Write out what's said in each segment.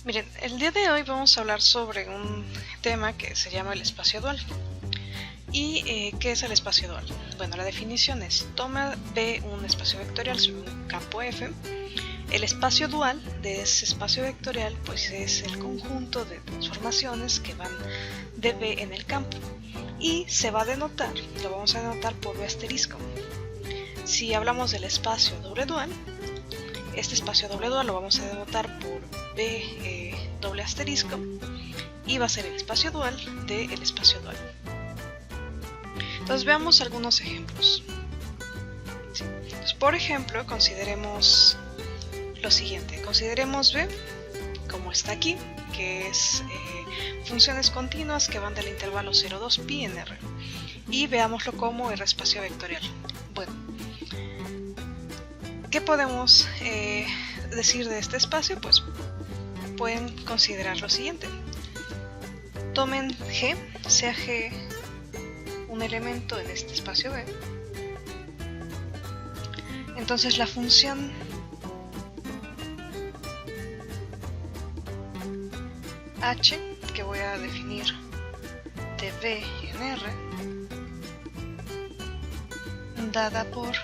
Miren, el día de hoy vamos a hablar sobre un tema que se llama el espacio dual. ¿Y qué es el espacio dual? Bueno, la definición es: toma B un espacio vectorial sobre un campo F. El espacio dual de ese espacio vectorial pues es el conjunto de transformaciones que van de B en el campo y se va a denotar, lo vamos a denotar por B asterisco. Si hablamos del espacio doble dual, este espacio doble dual lo vamos a denotar por B doble asterisco y va a ser el espacio dual del espacio dual. Entonces veamos algunos ejemplos. Entonces, por ejemplo, consideremos lo siguiente. Consideremos B como está aquí, que es funciones continuas que van del intervalo 0,2 pi en R. Y veámoslo como R espacio vectorial. Bueno, ¿qué podemos decir de este espacio? Pues pueden considerar lo siguiente. Tomen G, sea G un elemento en este espacio B. Entonces la función h, que voy a definir de B en R, dada por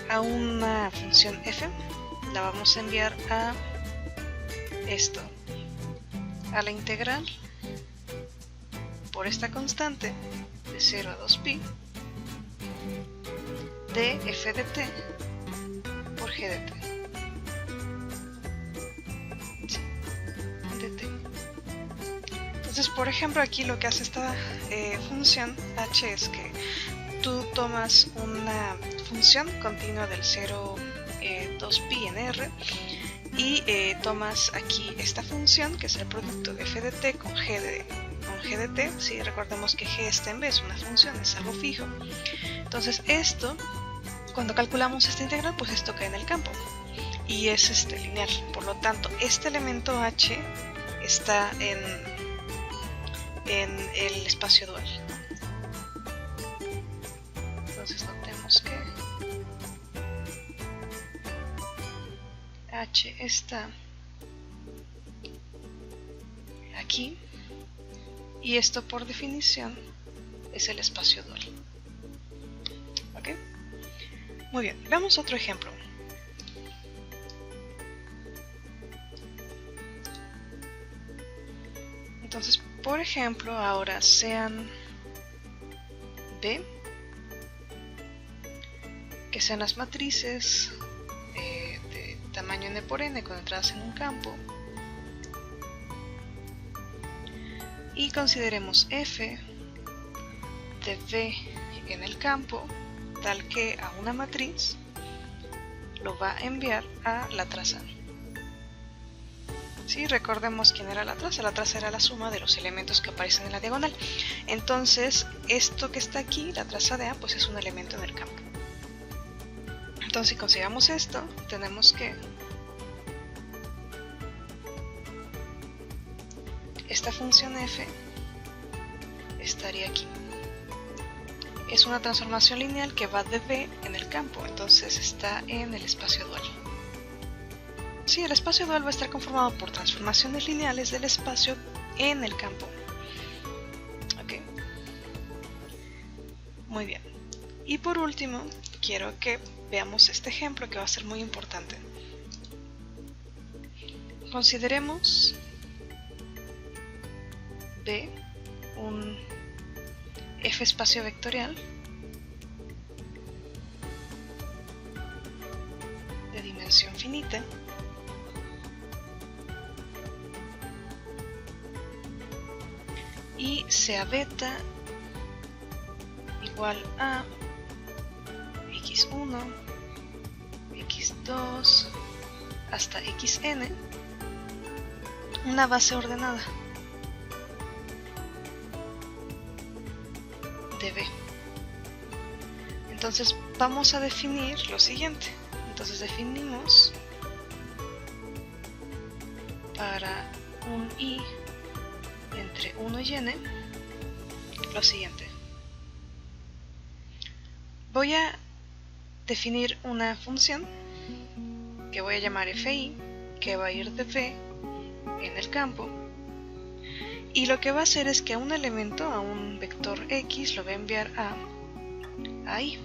a una función f, la vamos a enviar a esto, a la integral por esta constante de 0 a 2 pi de f de t por g de t. Entonces, por ejemplo, aquí lo que hace esta función h es que tú tomas una función continua del 0,2 pi en R y tomas aquí esta función que es el producto de f de t con g de t. ¿Sí? Recordemos que g está en b, es una función, es algo fijo. Entonces esto, cuando calculamos esta integral, pues esto cae en el campo y es lineal. Por lo tanto, este elemento h está en el espacio dual. Entonces notemos que h está aquí y esto por definición es el espacio dual. ¿Ok? Muy bien, veamos otro ejemplo. Entonces, por ejemplo, ahora sean B, que sean las matrices de tamaño n por n con entradas en un campo, y consideremos f de B en el campo tal que a una matriz lo va a enviar a la traza. ¿Sí? Recordemos quién era la traza era la suma de los elementos que aparecen en la diagonal. Entonces, esto que está aquí, la traza de A, pues es un elemento en el campo. Entonces, si consideramos esto, tenemos que esta función f estaría aquí. Es una transformación lineal que va de B en el campo, entonces está en el espacio dual. Sí, el espacio dual va a estar conformado por transformaciones lineales del espacio en el campo. ¿Ok? Muy bien. Y por último, quiero que veamos este ejemplo que va a ser muy importante. Consideremos B un f espacio vectorial de dimensión finita y sea beta igual a x1, x2 hasta xn, una base ordenada de B. Entonces vamos a definir lo siguiente. Entonces definimos para un i entre 1 y n lo siguiente. Voy a definir una función que voy a llamar fi, que va a ir de v en el campo, y lo que va a hacer es que a un elemento, a un vector x, lo va a enviar a i,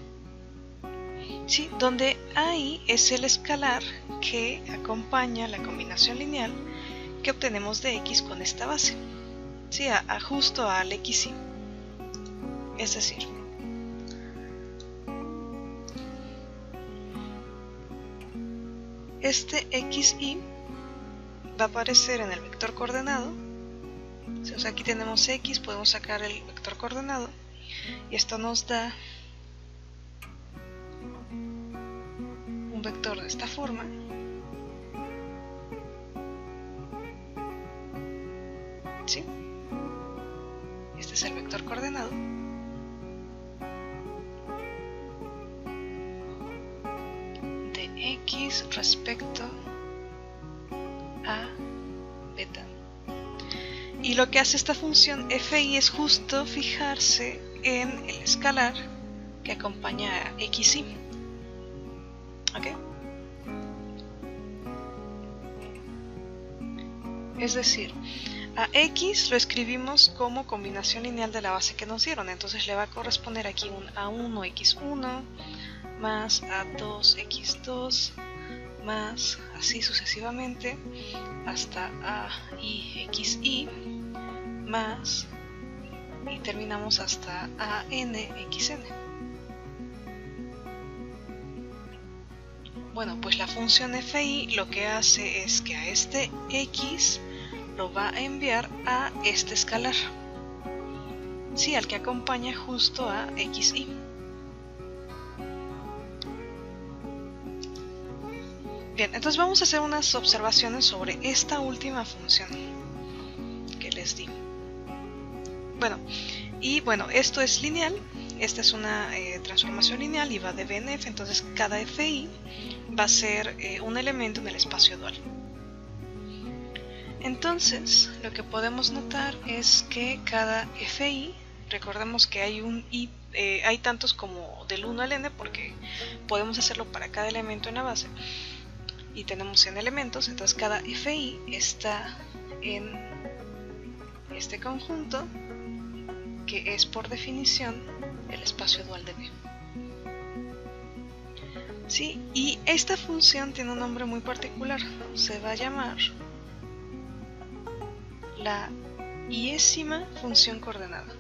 ¿sí? Donde i es el escalar que acompaña la combinación lineal que obtenemos de x con esta base, ¿sí? Justo al xi. Es decir, este xi va a aparecer en el vector coordenado. O sea, aquí tenemos x, podemos sacar el vector coordenado y esto nos da un vector de esta forma. ¿Sí? Este es el vector coordenado. De x respecto a beta. Y lo que hace esta función fi es justo fijarse en el escalar que acompaña a xi. ¿Ok? Es decir, a x lo escribimos como combinación lineal de la base que nos dieron, entonces le va a corresponder aquí un a1x1 más a2x2 más así sucesivamente hasta a y xi más y terminamos hasta a n xn. Bueno, pues la función fi lo que hace es que a este x lo va a enviar a este escalar, sí, al que acompaña justo a xi. Bien, entonces vamos a hacer unas observaciones sobre esta última función que les di. Bueno, esto es lineal, esta es una transformación lineal y va de v en f, entonces cada fi va a ser un elemento en el espacio dual. Entonces, lo que podemos notar es que cada fi, recordemos que hay hay tantos como del 1 al n porque podemos hacerlo para cada elemento en la base y tenemos n elementos, entonces cada fi está en este conjunto que es por definición el espacio dual de v. ¿Sí? Y esta función tiene un nombre muy particular, se va a llamar la iésima función coordenada.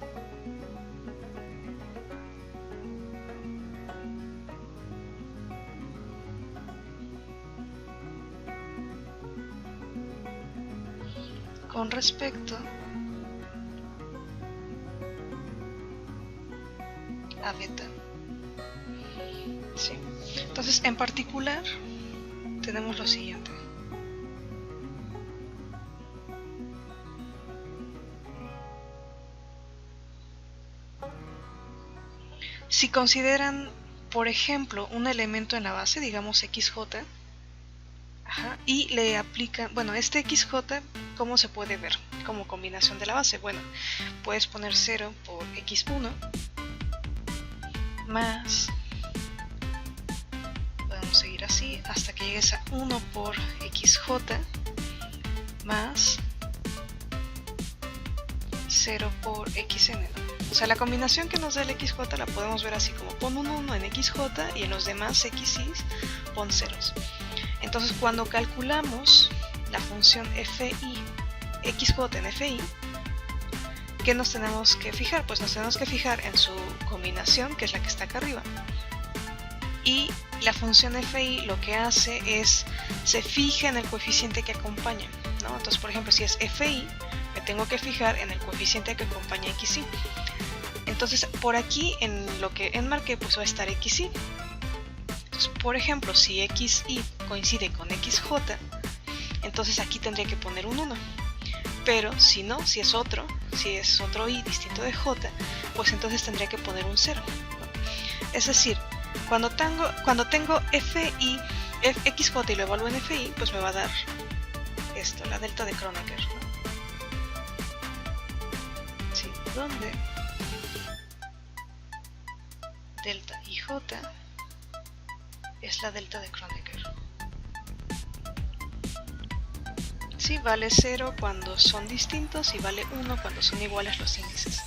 Con respecto a beta. ¿Sí? Entonces, en particular, tenemos lo siguiente. Si consideran, por ejemplo, un elemento en la base, digamos xj, y le aplican, bueno, este xj, ¿cómo se puede ver? Como combinación de la base. Bueno, puedes poner 0 por x1 más, podemos seguir así hasta que llegues a 1 por xj más 0 por xn, ¿no? O sea, la combinación que nos da el xj la podemos ver así como pon un 1 en xj y en los demás xis pon ceros. Entonces, cuando calculamos la función fi, xj en fi, ¿qué nos tenemos que fijar? Pues nos tenemos que fijar en su combinación, que es la que está acá arriba. Y la función fi lo que hace es, se fija en el coeficiente que acompaña, ¿no? Entonces, por ejemplo, si es fi, me tengo que fijar en el coeficiente que acompaña xi. Entonces, por aquí, en lo que enmarqué, pues va a estar xi. Entonces, por ejemplo, si xi coincide con xj, entonces aquí tendría que poner un 1. Pero si no, si es otro i distinto de j, pues entonces tendría que poner un 0. Es decir, cuando tengo fi, xj y lo evalúo en fi, pues me va a dar esto, la delta de Kronecker, ¿no? Sí, donde delta ij es la delta de Kronecker. ¿sí? Vale 0 cuando son distintos y vale 1 cuando son iguales los índices.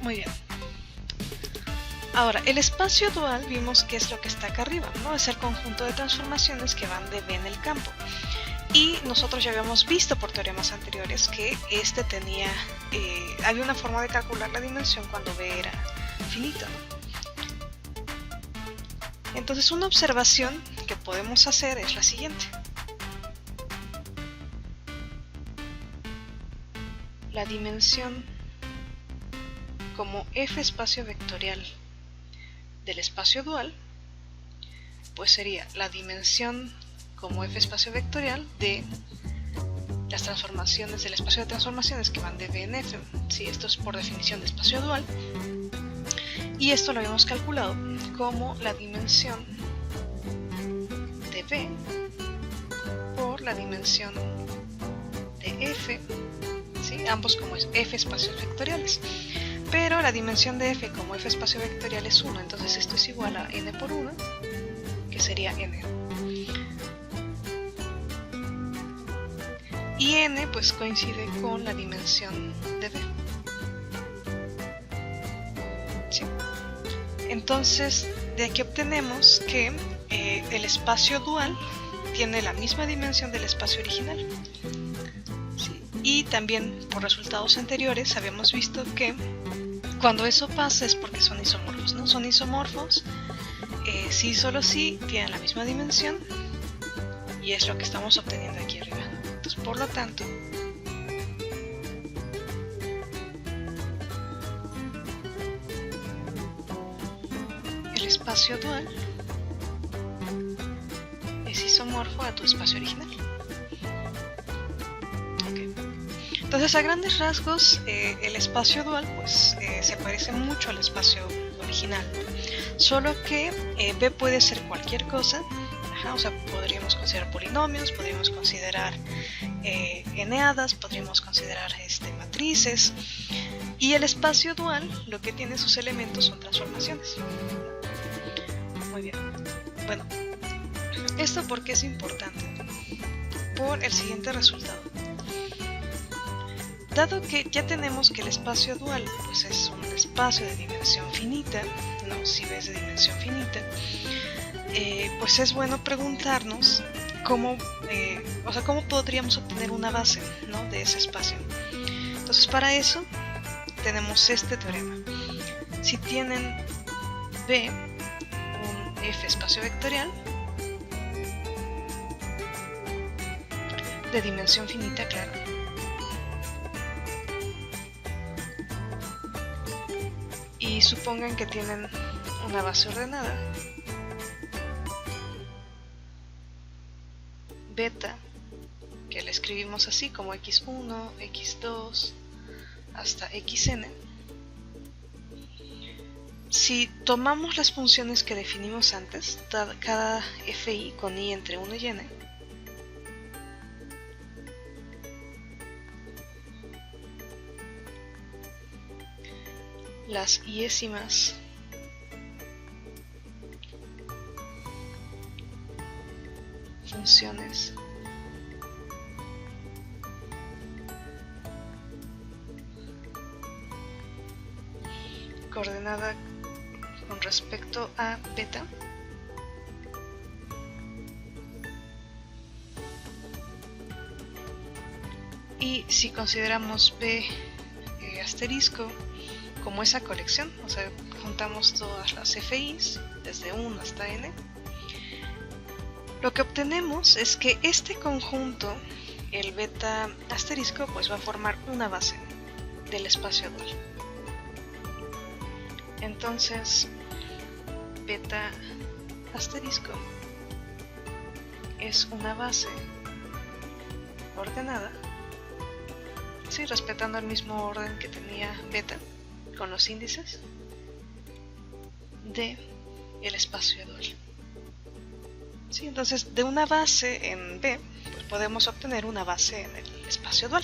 Muy bien. Ahora, el espacio dual vimos que es lo que está acá arriba, ¿no? Es el conjunto de transformaciones que van de B en el campo. Y nosotros ya habíamos visto por teoremas anteriores que este tenía, había una forma de calcular la dimensión cuando B era finita, ¿no? Entonces una observación que podemos hacer es la siguiente. La dimensión como F espacio vectorial del espacio dual, pues sería la dimensión como F espacio vectorial de las transformaciones del espacio de transformaciones que van de B en F. Sí, esto es por definición de espacio dual. Y esto lo habíamos calculado como la dimensión de B por la dimensión de F, ¿sí? Ambos como es F espacios vectoriales. Pero la dimensión de F como F espacio vectorial es 1, entonces esto es igual a n por 1, que sería n. Y n pues coincide con la dimensión de B. ¿Sí? Entonces de aquí obtenemos que el espacio dual tiene la misma dimensión del espacio original. ¿Sí? Y también por resultados anteriores habíamos visto que cuando eso pasa es porque son isomorfos, ¿no? Son isomorfos, sí, solo sí, tienen la misma dimensión y es lo que estamos obteniendo aquí arriba. Entonces, por lo tanto, el espacio dual es isomorfo a tu espacio original. Entonces, a grandes rasgos, el espacio dual pues, se parece mucho al espacio original, solo que B puede ser cualquier cosa. Ajá, o sea, podríamos considerar polinomios, podríamos considerar eneadas, podríamos considerar matrices, y el espacio dual lo que tiene sus elementos son transformaciones. Muy bien. Bueno, ¿esto por qué es importante? Por el siguiente resultado. Dado que ya tenemos que el espacio dual pues es un espacio de dimensión finita, ¿no? Si ves de dimensión finita, pues es bueno preguntarnos cómo podríamos obtener una base, ¿no? De ese espacio. Entonces para eso tenemos este teorema. Si tienen B un F espacio vectorial de dimensión finita, claro, y supongan que tienen una base ordenada, beta, que la escribimos así como x1, x2, hasta xn. Si tomamos las funciones que definimos antes, cada fi con i entre 1 y n, las iésimas funciones coordenada con respecto a beta y si consideramos b asterisco como esa colección, o sea, juntamos todas las FIs desde 1 hasta n, lo que obtenemos es que este conjunto, el beta asterisco, pues va a formar una base del espacio dual. Entonces, beta asterisco es una base ordenada, sí, respetando el mismo orden que tenía beta con los índices de el espacio dual. Sí, entonces de una base en B pues podemos obtener una base en el espacio dual.